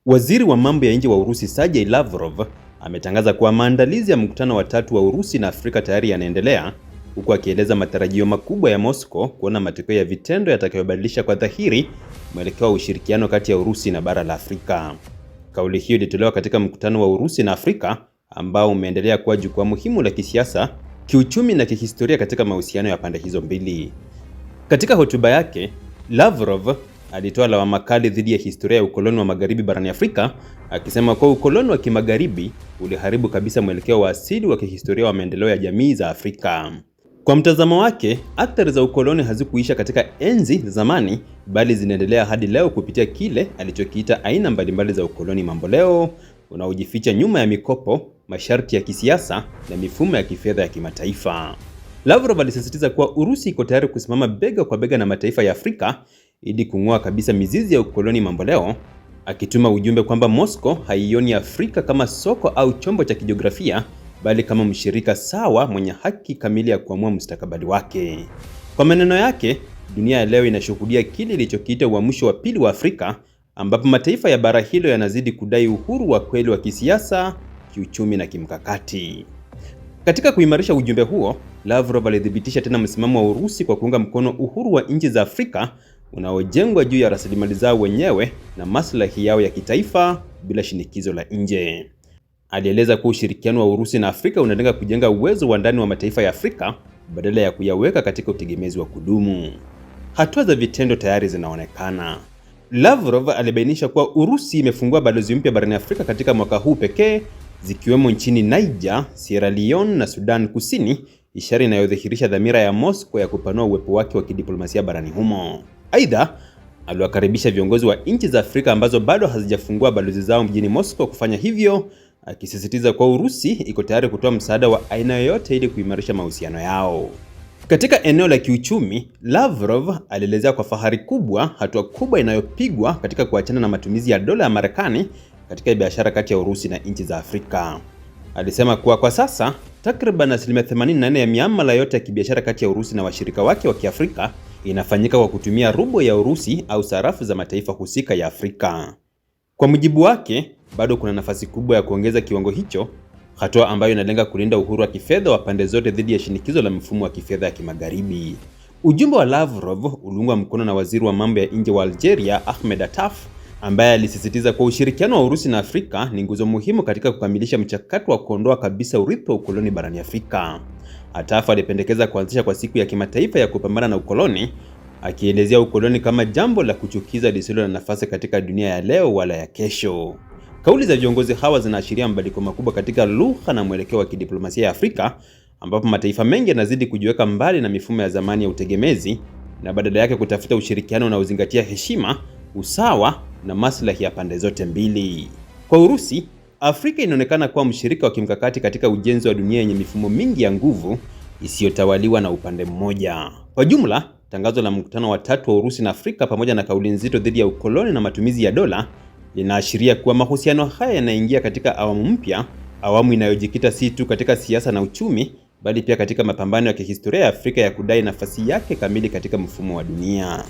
Waziri wa mambo ya nje wa Urusi Sergei Lavrov ametangaza kuwa maandalizi ya mkutano wa tatu wa Urusi na Afrika tayari yanaendelea, huku akieleza matarajio makubwa ya Moscow kuona matokeo ya vitendo yatakayobadilisha kwa dhahiri mwelekeo wa ushirikiano kati ya Urusi na bara la Afrika. Kauli hiyo ilitolewa katika mkutano wa Urusi na Afrika ambao umeendelea kuwa jukwaa muhimu la kisiasa, kiuchumi na kihistoria katika mahusiano ya pande hizo mbili. Katika hotuba yake, Lavrov alitoa lawama kali dhidi ya historia ya ukoloni wa magharibi barani Afrika, akisema kuwa ukoloni wa kimagharibi uliharibu kabisa mwelekeo wa asili wa kihistoria wa maendeleo ya jamii za Afrika. Kwa mtazamo wake, athari za ukoloni hazikuisha katika enzi za zamani, bali zinaendelea hadi leo kupitia kile alichokiita aina mbalimbali za ukoloni mamboleo unaojificha nyuma ya mikopo, masharti ya kisiasa na mifumo ya kifedha ya kimataifa. Lavrov alisisitiza kuwa Urusi iko tayari kusimama bega kwa bega na mataifa ya Afrika ili kung'oa kabisa mizizi ya ukoloni mamboleo, akituma ujumbe kwamba Moscow haioni Afrika kama soko au chombo cha kijiografia, bali kama mshirika sawa mwenye haki kamili ya kuamua mustakabali wake. Kwa maneno yake, dunia ya leo inashuhudia kile ilichokiita uamsho wa pili wa Afrika, ambapo mataifa ya bara hilo yanazidi kudai uhuru wa kweli wa kisiasa, kiuchumi na kimkakati. Katika kuimarisha ujumbe huo, Lavrov alithibitisha tena msimamo wa Urusi kwa kuunga mkono uhuru wa nchi za Afrika unaojengwa juu ya rasilimali zao wenyewe na maslahi yao ya kitaifa bila shinikizo la nje. Alieleza kuwa ushirikiano wa Urusi na Afrika unalenga kujenga uwezo wa ndani wa mataifa ya Afrika badala ya kuyaweka katika utegemezi wa kudumu. Hatua za vitendo tayari zinaonekana. Lavrov alibainisha kuwa Urusi imefungua balozi mpya barani Afrika katika mwaka huu pekee, zikiwemo nchini Niger, Sierra Leone na Sudan Kusini, ishara inayodhihirisha dhamira ya Moscow ya kupanua uwepo wake wa kidiplomasia barani humo. Aidha, aliwakaribisha viongozi wa nchi za Afrika ambazo bado hazijafungua balozi zao mjini Moscow kufanya hivyo, akisisitiza kuwa Urusi iko tayari kutoa msaada wa aina yoyote ili kuimarisha mahusiano yao. Katika eneo la kiuchumi, Lavrov alielezea kwa fahari kubwa hatua kubwa inayopigwa katika kuachana na matumizi ya dola ya Marekani katika biashara kati ya Urusi na nchi za Afrika. Alisema kuwa kwa sasa takriban 84% ya miamala yote ya kibiashara kati ya Urusi na washirika wake wa Kiafrika inafanyika kwa kutumia rubo ya Urusi au sarafu za mataifa husika ya Afrika. Kwa mujibu wake, bado kuna nafasi kubwa ya kuongeza kiwango hicho, hatua ambayo inalenga kulinda uhuru wa kifedha wa pande zote dhidi ya shinikizo la mfumo wa kifedha ya kimagharibi. Ujumbe wa Lavrov uliungwa mkono na waziri wa mambo ya nje wa Algeria, Ahmed Attaf, ambaye alisisitiza kuwa ushirikiano wa Urusi na Afrika ni nguzo muhimu katika kukamilisha mchakato wa kuondoa kabisa urithi wa ukoloni barani Afrika. Attaf alipendekeza kuanzisha kwa siku ya kimataifa ya kupambana na ukoloni, akielezea ukoloni kama jambo la kuchukiza lisilo na nafasi katika dunia ya leo wala ya kesho. Kauli za viongozi hawa zinaashiria mabadiliko makubwa katika lugha na mwelekeo wa kidiplomasia ya Afrika, ambapo mataifa mengi yanazidi kujiweka mbali na mifumo ya zamani ya utegemezi na badala yake kutafuta ushirikiano unaozingatia heshima, usawa na maslahi ya pande zote mbili. Kwa Urusi, Afrika inaonekana kuwa mshirika wa kimkakati katika ujenzi wa dunia yenye mifumo mingi ya nguvu isiyotawaliwa na upande mmoja. Kwa jumla, tangazo la mkutano wa tatu wa Urusi na Afrika pamoja na kauli nzito dhidi ya ukoloni na matumizi ya dola linaashiria kuwa mahusiano haya yanaingia katika awamu mpya, awamu inayojikita si tu katika siasa na uchumi, bali pia katika mapambano ya kihistoria ya Afrika ya kudai nafasi yake kamili katika mfumo wa dunia.